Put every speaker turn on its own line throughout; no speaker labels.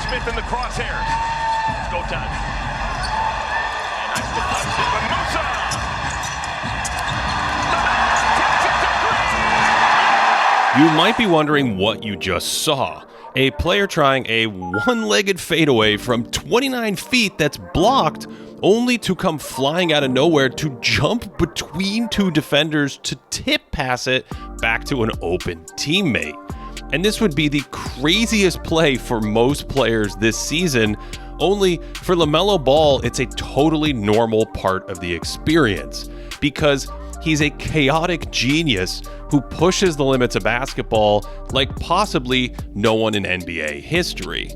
Smith in the crosshairs. Let's go time. Nice deflection from Musa.
You might be wondering what you just saw. A player trying a one-legged fadeaway from 29 feet that's blocked, only to come flying out of nowhere to jump between two defenders to tip pass it back to an open teammate. And this would be the craziest play for most players this season, only for LaMelo Ball, it's a totally normal part of the experience, because he's a chaotic genius who pushes the limits of basketball like possibly no one in NBA history.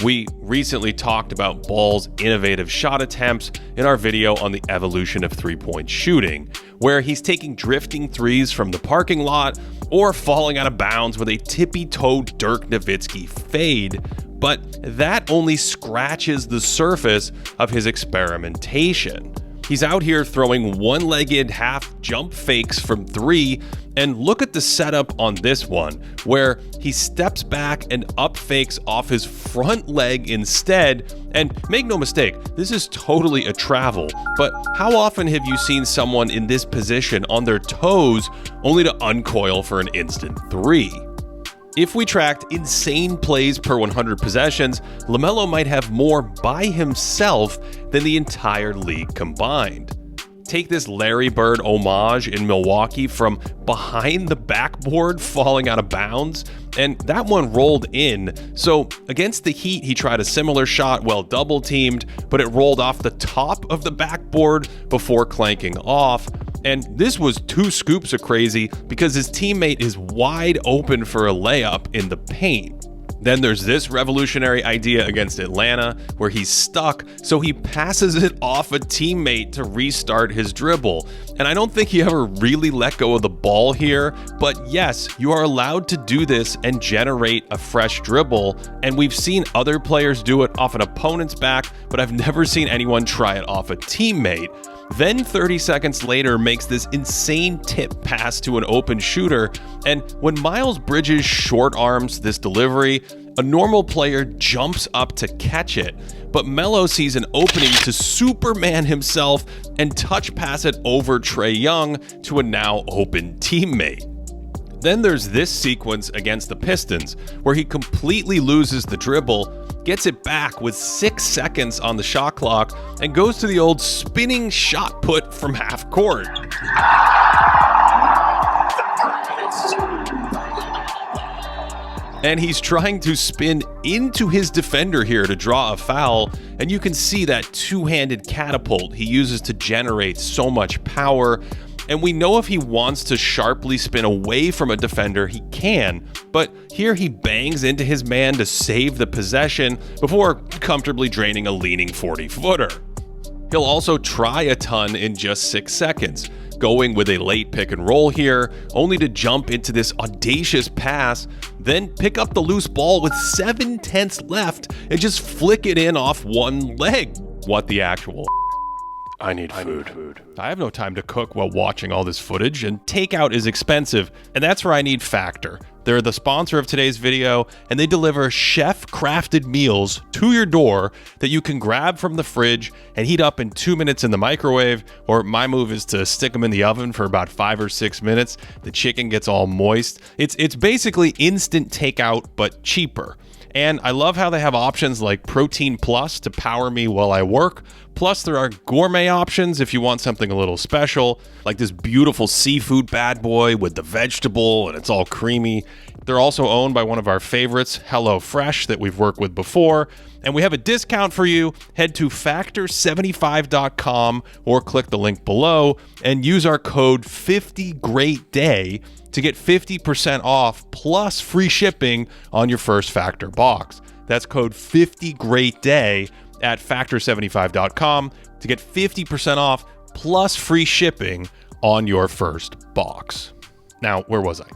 We recently talked about Ball's innovative shot attempts in our video on the evolution of three-point shooting, where he's taking drifting threes from the parking lot or falling out of bounds with a tippy-toed Dirk Nowitzki fade, but that only scratches the surface of his experimentation. He's out here throwing one-legged half jump fakes from three, and look at the setup on this one, where he steps back and up fakes off his front leg instead. And make no mistake, this is totally a travel, but how often have you seen someone in this position on their toes only to uncoil for an instant three? If we tracked insane plays per 100 possessions, LaMelo might have more by himself than the entire league combined. Take this Larry Bird homage in Milwaukee from behind the backboard falling out of bounds, and that one rolled in. So against the Heat, he tried a similar shot, well double teamed, but it rolled off the top of the backboard before clanking off. And this was two scoops of crazy because his teammate is wide open for a layup in the paint. Then there's this revolutionary idea against Atlanta where he's stuck, so he passes it off a teammate to restart his dribble. And I don't think he ever really let go of the ball here, but yes, you are allowed to do this and generate a fresh dribble. And we've seen other players do it off an opponent's back, but I've never seen anyone try it off a teammate. Then 30 seconds later makes this insane tip pass to an open shooter, and when Miles Bridges short arms this delivery, a normal player jumps up to catch it, but Melo sees an opening to Superman himself and touch pass it over Trae Young to a now open teammate. Then there's this sequence against the Pistons where he completely loses the dribble, gets it back with 6 seconds on the shot clock, and goes to the old spinning shot put from half court. And he's trying to spin into his defender here to draw a foul, and you can see that two-handed catapult he uses to generate so much power. And we know if he wants to sharply spin away from a defender, he can, but here he bangs into his man to save the possession before comfortably draining a leaning 40-footer. He'll also try a ton in just 6 seconds, going with a late pick and roll here, only to jump into this audacious pass, then pick up the loose ball with 7/10 left and just flick it in off one leg. What the actual I need food. I have no time to cook while watching all this footage, and takeout is expensive, and that's where I need Factor. They're the sponsor of today's video, and they deliver chef-crafted meals to your door that you can grab from the fridge and heat up in 2 minutes in the microwave, or my move is to stick them in the oven for about 5 or 6 minutes. The chicken gets all moist. It's basically instant takeout, but cheaper. And I love how they have options like Protein Plus to power me while I work. Plus, there are gourmet options if you want something a little special, like this beautiful seafood bad boy with the vegetable and it's all creamy. They're also owned by one of our favorites, HelloFresh, that we've worked with before. And we have a discount for you. Head to factor75.com or click the link below and use our code 50GreatDay to get 50% off plus free shipping on your first Factor box. That's code 50GreatDay at factor75.com to get 50% off plus free shipping on your first box. Now, where was I?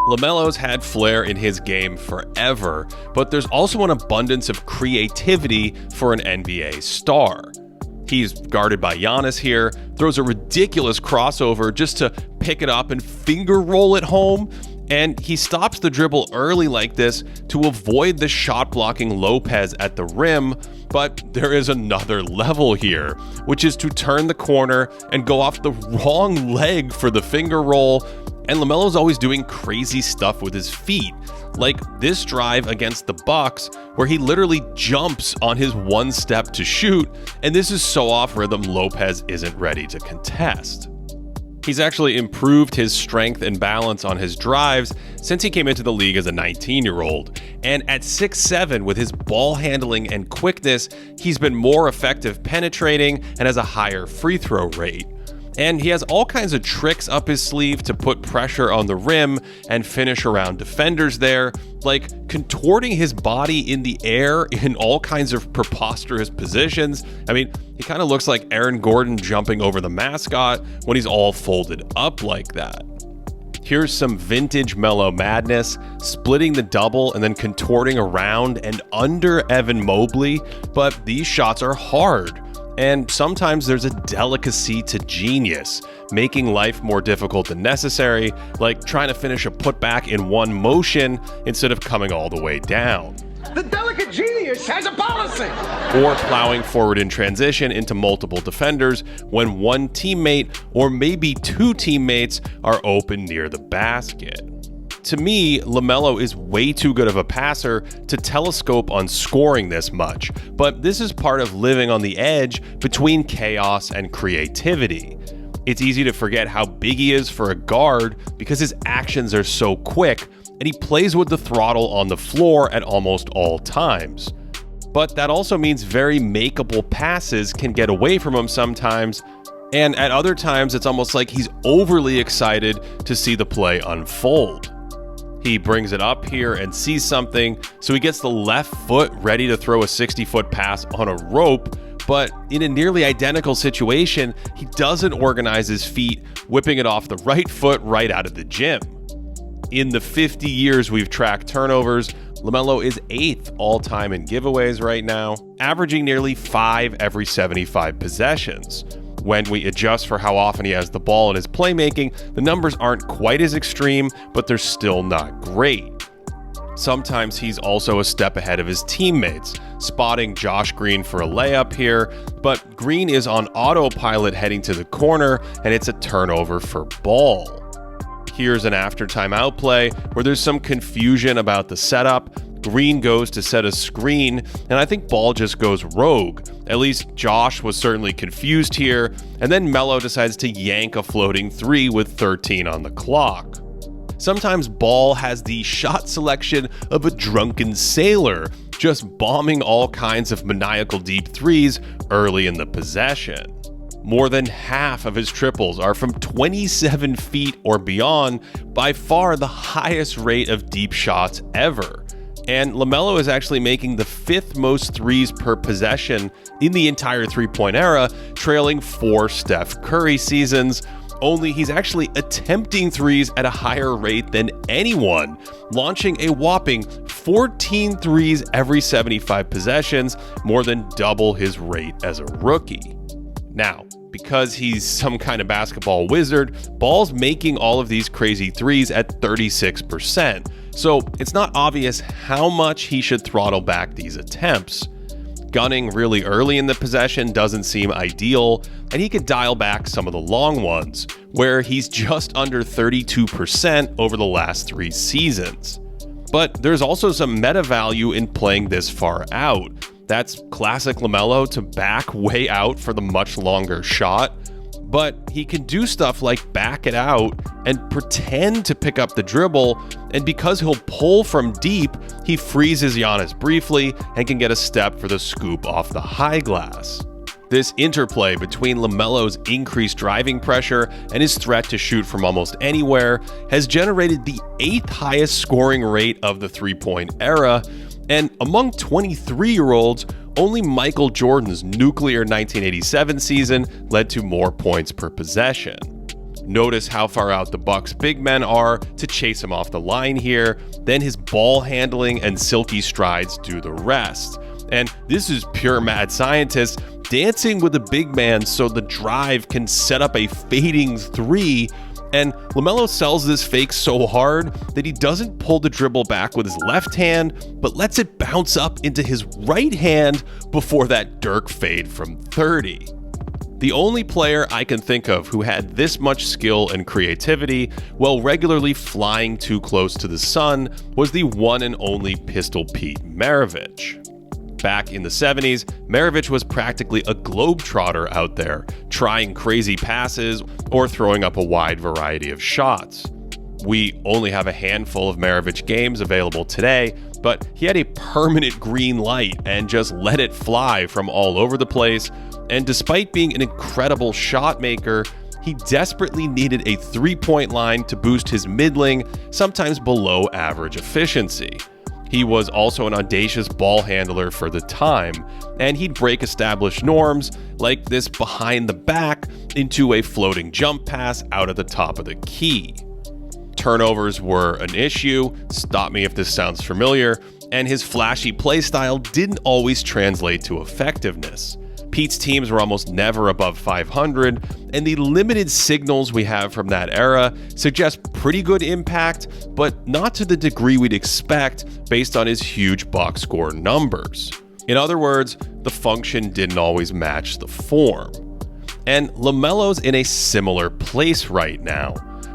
LaMelo's had flair in his game forever, but there's also an abundance of creativity for an NBA star. He's guarded by Giannis here, throws a ridiculous crossover just to pick it up and finger roll it home. And he stops the dribble early like this to avoid the shot-blocking Lopez at the rim, but there is another level here, which is to turn the corner and go off the wrong leg for the finger roll. And LaMelo's always doing crazy stuff with his feet, like this drive against the Bucks, where he literally jumps on his one step to shoot, and this is so off rhythm Lopez isn't ready to contest. He's actually improved his strength and balance on his drives since he came into the league as a 19-year-old. And at 6'7", with his ball handling and quickness, he's been more effective penetrating and has a higher free throw rate. And he has all kinds of tricks up his sleeve to put pressure on the rim and finish around defenders there, like contorting his body in the air in all kinds of preposterous positions. I mean, he kind of looks like Aaron Gordon jumping over the mascot when he's all folded up like that. Here's some vintage Melo madness, splitting the double and then contorting around and under Evan Mobley, but these shots are hard. And sometimes there's a delicacy to genius, making life more difficult than necessary, like trying to finish a putback in one motion instead of coming all the way down.
The delicate genius has a policy!
Or plowing forward in transition into multiple defenders when one teammate or maybe two teammates are open near the basket. To me, LaMelo is way too good of a passer to telescope on scoring this much, but this is part of living on the edge between chaos and creativity. It's easy to forget how big he is for a guard because his actions are so quick, and he plays with the throttle on the floor at almost all times. But that also means very makeable passes can get away from him sometimes, and at other times it's almost like he's overly excited to see the play unfold. He brings it up here and sees something, so he gets the left foot ready to throw a 60-foot pass on a rope, but in a nearly identical situation, he doesn't organize his feet, whipping it off the right foot right out of the gym. In the 50 years we've tracked turnovers, LaMelo is 8th all-time in giveaways right now, averaging nearly 5 every 75 possessions. When we adjust for how often he has the ball in his playmaking, the numbers aren't quite as extreme, but they're still not great. Sometimes he's also a step ahead of his teammates, spotting Josh Green for a layup here, but Green is on autopilot heading to the corner, and it's a turnover for Ball. Here's an after timeout play where there's some confusion about the setup. Green goes to set a screen, and I think Ball just goes rogue. At least Josh was certainly confused here, and then Melo decides to yank a floating three with 13 on the clock. Sometimes Ball has the shot selection of a drunken sailor, just bombing all kinds of maniacal deep threes early in the possession. More than half of his triples are from 27 feet or beyond, by far the highest rate of deep shots ever. And LaMelo is actually making the 5th most threes per possession in the entire three-point era, trailing 4 Steph Curry seasons. Only he's actually attempting threes at a higher rate than anyone, launching a whopping 14 threes every 75 possessions, more than double his rate as a rookie. Now, because he's some kind of basketball wizard, Ball's making all of these crazy threes at 36%. So it's not obvious how much he should throttle back these attempts. Gunning really early in the possession doesn't seem ideal, and he could dial back some of the long ones, where he's just under 32% over the last 3 seasons. But there's also some meta value in playing this far out. That's classic LaMelo to back way out for the much longer shot, but he can do stuff like back it out and pretend to pick up the dribble, and because he'll pull from deep, he freezes Giannis briefly and can get a step for the scoop off the high glass. This interplay between LaMelo's increased driving pressure and his threat to shoot from almost anywhere has generated the 8th highest scoring rate of the three-point era, and among 23-year-olds, only Michael Jordan's nuclear 1987 season led to more points per possession. Notice how far out the Bucks' big men are to chase him off the line here, then his ball handling and silky strides do the rest. And this is pure mad scientist dancing with the big man so the drive can set up a fading three, And LaMelo sells this fake so hard that he doesn't pull the dribble back with his left hand, but lets it bounce up into his right hand before that Dirk fade from 30. The only player I can think of who had this much skill and creativity while regularly flying too close to the sun was the one and only Pistol Pete Maravich. Back in the 70s, Maravich was practically a globetrotter out there, trying crazy passes or throwing up a wide variety of shots. We only have a handful of Maravich games available today, but he had a permanent green light and just let it fly from all over the place. And despite being an incredible shot maker, he desperately needed a three-point line to boost his middling, sometimes below average efficiency. He was also an audacious ball handler for the time, and he'd break established norms like this behind the back into a floating jump pass out at the top of the key. Turnovers were an issue, stop me if this sounds familiar, and his flashy play style didn't always translate to effectiveness. Pete's teams were almost never above 500, and the limited signals we have from that era suggest pretty good impact, but not to the degree we'd expect based on his huge box score numbers. In other words, the function didn't always match the form. And LaMelo's in a similar place right now,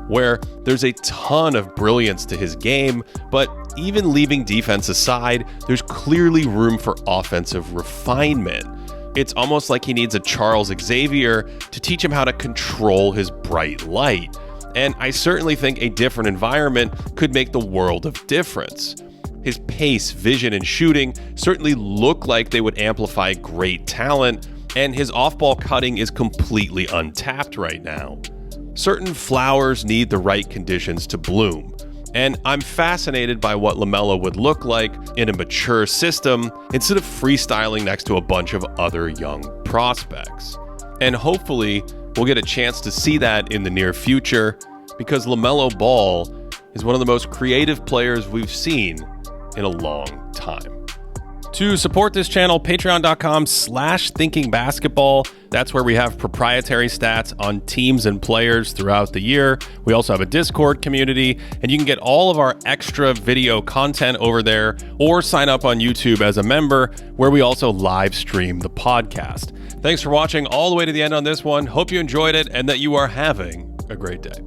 where there's a ton of brilliance to his game, but even leaving defense aside, there's clearly room for offensive refinement. It's almost like he needs a Charles Xavier to teach him how to control his bright light. And I certainly think a different environment could make the world of difference. His pace, vision, and shooting certainly look like they would amplify great talent, and his off-ball cutting is completely untapped right now. Certain flowers need the right conditions to bloom, and I'm fascinated by what LaMelo would look like in a mature system instead of freestyling next to a bunch of other young prospects. And hopefully, we'll get a chance to see that in the near future, because LaMelo Ball is one of the most creative players we've seen in a long time. To support this channel, patreon.com/thinkingbasketball. That's where we have proprietary stats on teams and players throughout the year. We also have a Discord community, and you can get all of our extra video content over there, or sign up on YouTube as a member, where we also live stream the podcast. Thanks for watching all the way to the end on this one. Hope you enjoyed it and that you are having a great day.